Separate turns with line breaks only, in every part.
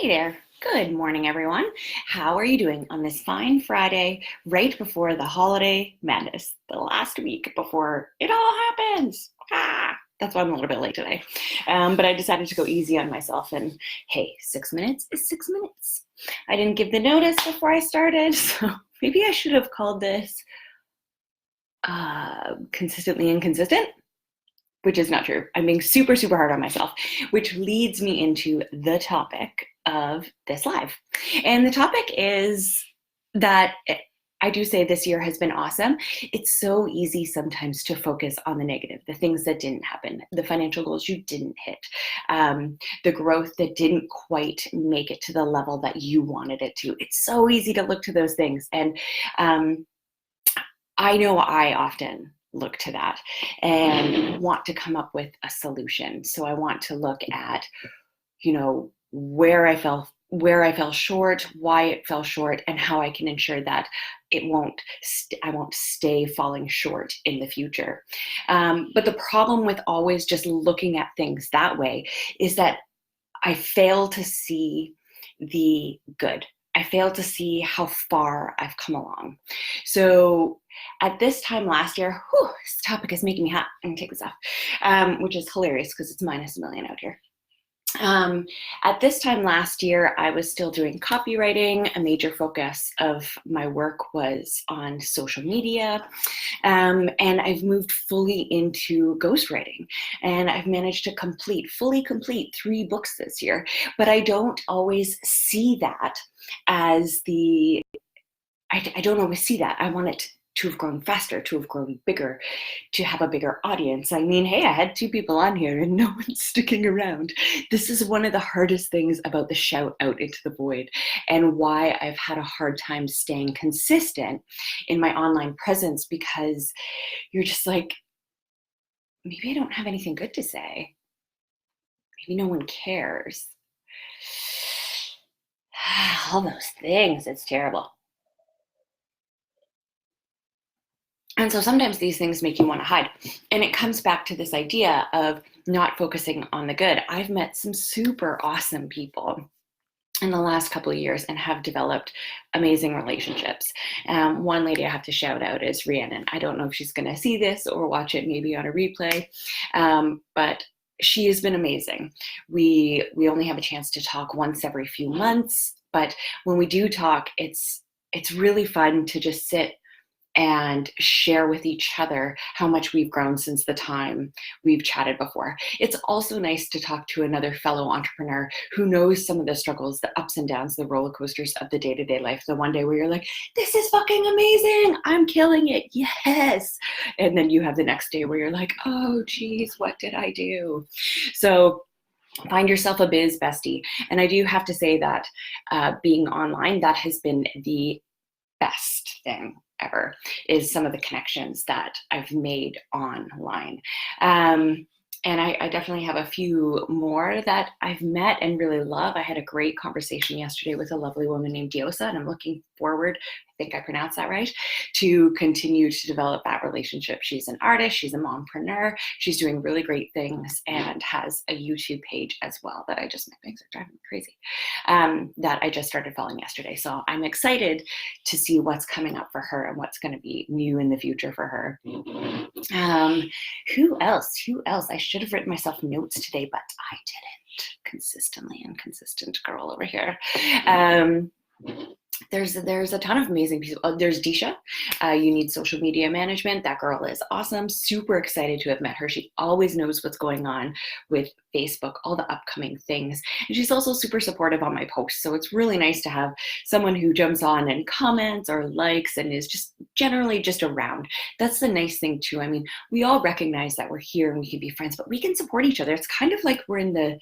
Hey there. Good morning, everyone. How are you doing on this fine Friday, right before the holiday madness, the last week before it all happens? That's why I'm a little bit late today. But I decided to go easy on myself, and hey, 6 minutes is 6 minutes. I didn't give the notice before I started, so maybe I should have called this consistently inconsistent, which is not true. I'm being super, super hard on myself, which leads me into the topic of this live. And the topic is that I do say this year has been awesome. It's so easy sometimes to focus on the negative, the things that didn't happen, the financial goals you didn't hit, the growth that didn't quite make it to the level that you wanted it to. It's so easy to look to those things. And I know I often look to that and want to come up with a solution. So I want to look at, where I fell short, why it fell short, and how I can ensure that I won't stay falling short in the future. But the problem with always just looking at things that way is that I fail to see the good. I fail to see how far I've come along. So at this time last year, this topic is making me hot. I'm gonna take this off, which is hilarious because it's minus a million out here. At this time last year, I was still doing copywriting. A major focus of my work was on social media. And I've moved fully into ghostwriting. And I've managed to fully complete 3 books this year. But I don't always see that as I don't always see that. I want it to have grown faster, to have grown bigger, to have a bigger audience. I mean, hey, I had 2 people on here and no one's sticking around. This is one of the hardest things about the shout out into the void, and why I've had a hard time staying consistent in my online presence, because you're just like, maybe I don't have anything good to say. Maybe no one cares. All those things, it's terrible. And so sometimes these things make you want to hide. And it comes back to this idea of not focusing on the good. I've met some super awesome people in the last couple of years and have developed amazing relationships. One lady I have to shout out is Rhiannon. I don't know if she's going to see this or watch it maybe on a replay, but she has been amazing. We only have a chance to talk once every few months, but when we do talk, it's really fun to just sit and share with each other how much we've grown since the time we've chatted before. It's also nice to talk to another fellow entrepreneur who knows some of the struggles, the ups and downs, the roller coasters of the day-to-day life. The one day where you're like, this is fucking amazing, I'm killing it, yes. And then you have the next day where you're like, oh geez, what did I do? So find yourself a biz bestie. And I do have to say that being online, that has been the best thing ever, is some of the connections that I've made online. And I definitely have a few more that I've met and really love. I had a great conversation yesterday with a lovely woman named Diosa, and I'm looking forward, I think I pronounced that right, to continue to develop that relationship. She's an artist, she's a mompreneur, she's doing really great things, and has a YouTube page as well that my bangs are driving me crazy, that I just started following yesterday. So I'm excited to see what's coming up for her and what's going to be new in the future for her. Who else? I should have written myself notes today, but I didn't. Consistently inconsistent girl over here. There's a ton of amazing people. There's Disha. You need social media management. That girl is awesome. Super excited to have met her. She always knows what's going on with Facebook, all the upcoming things. And she's also super supportive on my posts. So it's really nice to have someone who jumps on and comments or likes and is just generally just around. That's the nice thing too. I mean, we all recognize that we're here and we can be friends, but we can support each other. It's kind of like we're in the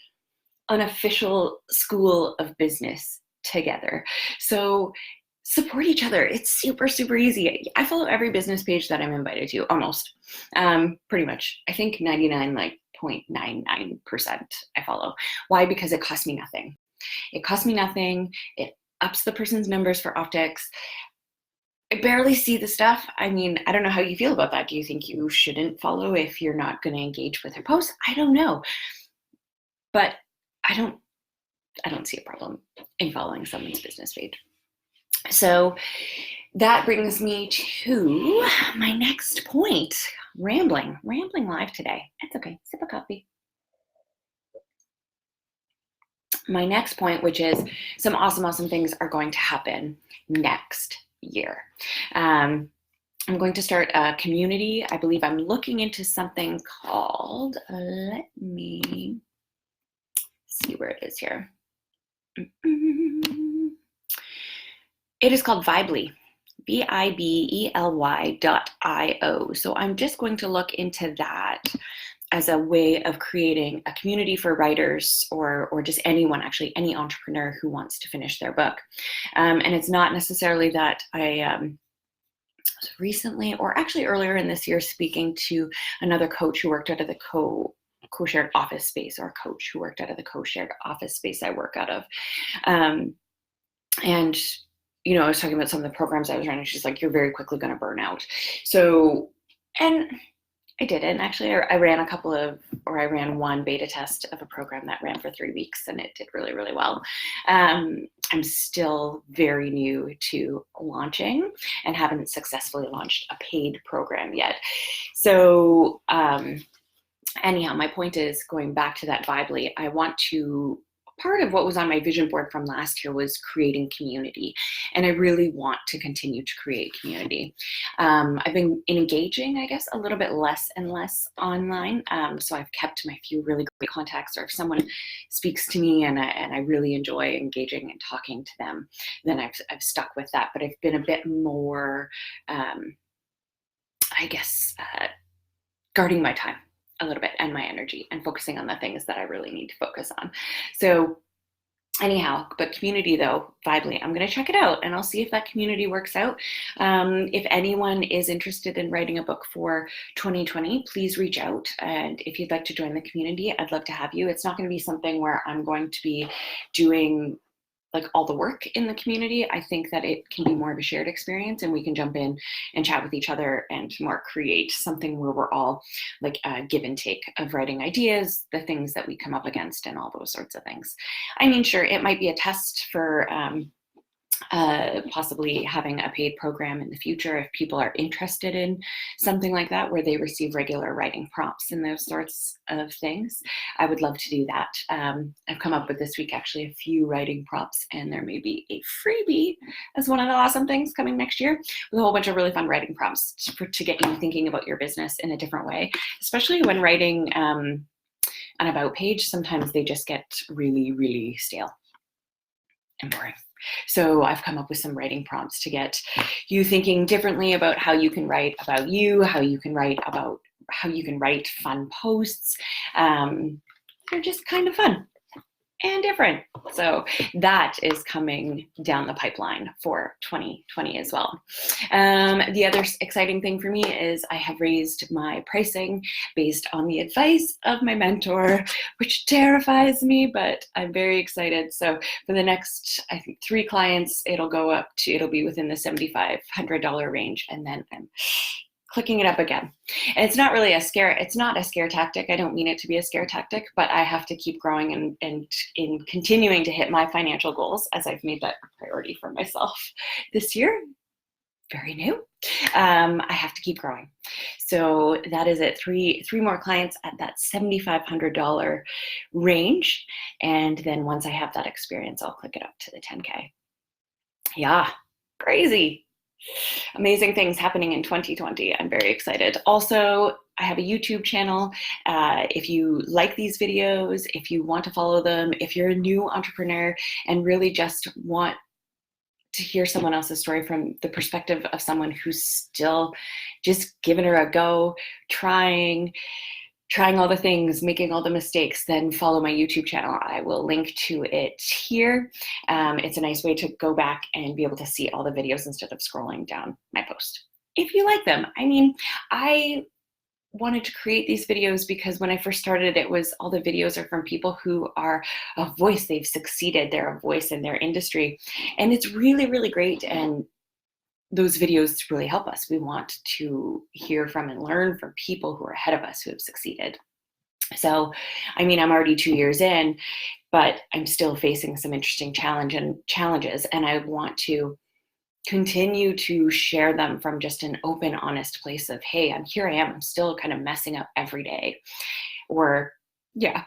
unofficial school of business together. So support each other. It's super, super easy. I follow every business page that I'm invited to, almost, pretty much. I think 99.99% I follow. Why? Because it costs me nothing. It costs me nothing. It ups the person's numbers for optics. I barely see the stuff. I mean, I don't know how you feel about that. Do you think you shouldn't follow if you're not going to engage with her posts? I don't know. But I don't I don't see a problem in following someone's business page. So that brings me to my next point. Rambling live today. It's okay. Sip of coffee. My next point, which is some awesome things are going to happen next year. I'm going to start a community. I believe I'm looking into something called, let me see where it is here. It is called Vibely, Vibely.io. So I'm just going to look into that as a way of creating a community for writers or just anyone, actually, any entrepreneur who wants to finish their book. And it's not necessarily that I was recently, or actually earlier in this year, speaking to another coach who worked out of the co-shared office space, or coach who worked out of the co-shared office space I work out of. And you know, I was talking about some of the programs I was running. She's like, you're very quickly going to burn out. So, and I didn't. Actually, I ran one beta test of a program that ran for 3 weeks, and it did really well. I'm still very new to launching and haven't successfully launched a paid program yet. So anyhow, my point is, going back to that Vibely, part of what was on my vision board from last year was creating community. And I really want to continue to create community. I've been engaging, I guess, a little bit less and less online. So I've kept my few really great contacts, or if someone speaks to me and I really enjoy engaging and talking to them, then I've stuck with that. But I've been a bit more, guarding my time a little bit and my energy, and focusing on the things that I really need to focus on. So anyhow, but community though, Vibely, I'm going to check it out and I'll see if that community works out. If anyone is interested in writing a book for 2020, please reach out. And if you'd like to join the community, I'd love to have you. It's not going to be something where I'm going to be doing like all the work in the community. I think that it can be more of a shared experience, and we can jump in and chat with each other and more create something where we're all like a give and take of writing ideas, the things that we come up against, and all those sorts of things. I mean, sure, it might be a test for possibly having a paid program in the future if people are interested in something like that, where they receive regular writing prompts and those sorts of things. I would love to do that. I've come up with this week actually a few writing prompts, and there may be a freebie as one of the awesome things coming next year, with a whole bunch of really fun writing prompts to get you thinking about your business in a different way, especially when writing an about page. Sometimes they just get really stale and boring. So I've come up with some writing prompts to get you thinking differently about how you can write about you, how you can write fun posts. They're just kind of fun and different. So that is coming down the pipeline for 2020 as well. The other exciting thing for me is I have raised my pricing based on the advice of my mentor, which terrifies me, but I'm very excited. So for the next, I think, 3 clients, it'll be within the $7,500 range. And then I'm clicking it up again. And it's not really it's not a scare tactic. I don't mean it to be a scare tactic, but I have to keep growing and in continuing to hit my financial goals, as I've made that a priority for myself this year. Very new. I have to keep growing. So that is it. Three more clients at that $7,500 range. And then once I have that experience, I'll click it up to the 10K. Yeah, crazy. Amazing things happening in 2020. I'm very excited. Also, I have a YouTube channel. If you like these videos, if you want to follow them, if you're a new entrepreneur and really just want to hear someone else's story from the perspective of someone who's still just giving her a go, trying all the things, making all the mistakes, then follow my YouTube channel. I will link to it here. It's a nice way to go back and be able to see all the videos instead of scrolling down my post, if you like them. I mean, I wanted to create these videos because when I first started, it was all the videos are from people who are a voice. They've succeeded. They're a voice in their industry. And it's really great. And those videos really help us. We want to hear from and learn from people who are ahead of us, who have succeeded. So, I mean, I'm already 2 years in. but I'm still facing some interesting challenges, and I want to continue to share them from just an open, honest place of, hey, I'm still kind of messing up every day, or yeah,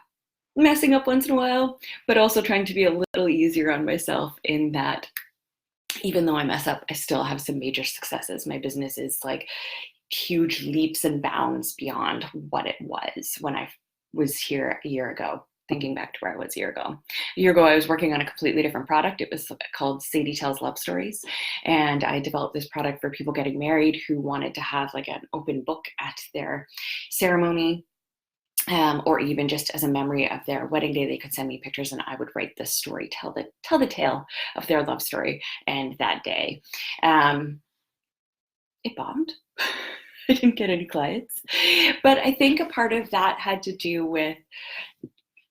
messing up once in a while, but also trying to be a little easier on myself in that even though I mess up, I still have some major successes. My business is like huge leaps and bounds beyond what it was when I was here a year ago. Thinking back to where I was a year ago. A year ago, I was working on a completely different product. It was called Sadie Tells Love Stories. And I developed this product for people getting married who wanted to have like an open book at their ceremony, or even just as a memory of their wedding day. They could send me pictures and I would write the story, tell the tale of their love story and that day. It bombed. I didn't get any clients. But I think a part of that had to do with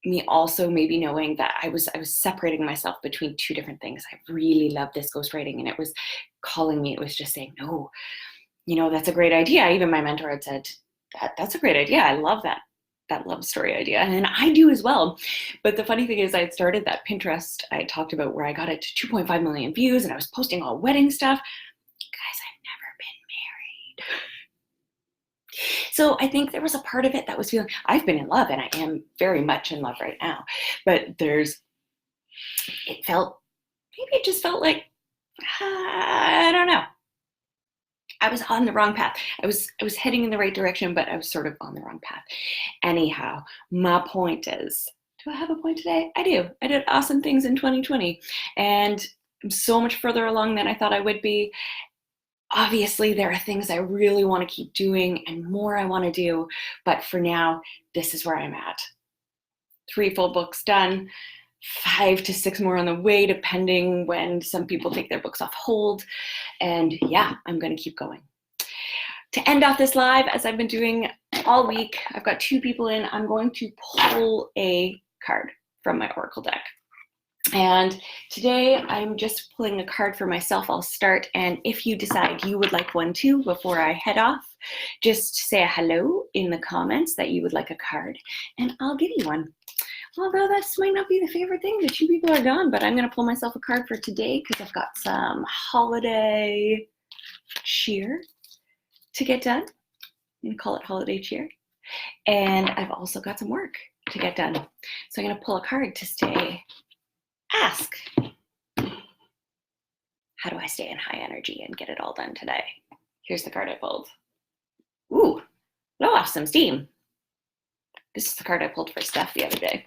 me also maybe knowing that I was separating myself between two different things. I really loved this ghostwriting, and it was calling me. It was just saying, no, that's a great idea. Even my mentor had said, that's a great idea. I love that love story idea. And I do as well. But the funny thing is, I had started that Pinterest I talked about where I got it to 2.5 million views, and I was posting all wedding stuff. Guys, I've never been married. So I think there was a part of it that was feeling, I've been in love, and I am very much in love right now. But it just felt like, I don't know. I was on the wrong path. I was heading in the right direction, but I was sort of on the wrong path. Anyhow, my point is, do I have a point today? I do. I did awesome things in 2020, and I'm so much further along than I thought I would be. Obviously, there are things I really want to keep doing and more I want to do, but for now, this is where I'm at. 3 full books done, 5 to 6 more on the way, depending when some people take their books off hold. And yeah, I'm going to keep going. To end off this live, as I've been doing all week, I've got 2 people in. I'm going to pull a card from my Oracle deck. And today I'm just pulling a card for myself. I'll start, and if you decide you would like one too before I head off, just say a hello in the comments that you would like a card, and I'll give you one. Although this might not be the favorite thing, the 2 people are gone, but I'm going to pull myself a card for today because I've got some holiday cheer to get done. I'm going to call it holiday cheer. And I've also got some work to get done. So I'm going to pull a card to ask, how do I stay in high energy and get it all done today? Here's the card I pulled. Ooh, blow off some steam. This is the card I pulled for Steph the other day.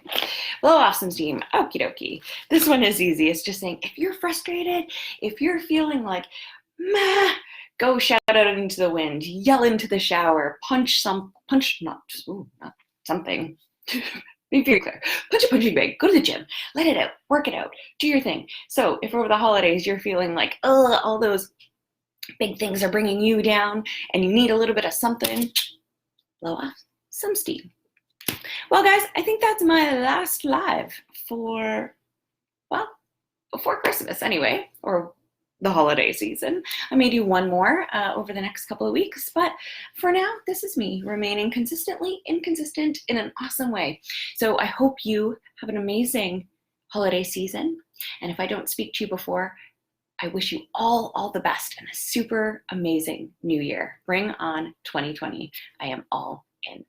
Blow off some steam. Okie dokie. This one is easy. It's just saying, if you're frustrated, if you're feeling like, meh, go shout out into the wind, yell into the shower, not something. Be very clear. Punch a punching bag. Go to the gym. Let it out. Work it out. Do your thing. So if over the holidays you're feeling like, oh, all those big things are bringing you down and you need a little bit of something, blow off some steam. Well, guys, I think that's my last live before Christmas anyway, or the holiday season. I may do one more over the next couple of weeks, but for now, this is me remaining consistently inconsistent in an awesome way. So I hope you have an amazing holiday season. And if I don't speak to you before, I wish you all the best and a super amazing new year. Bring on 2020. I am all in.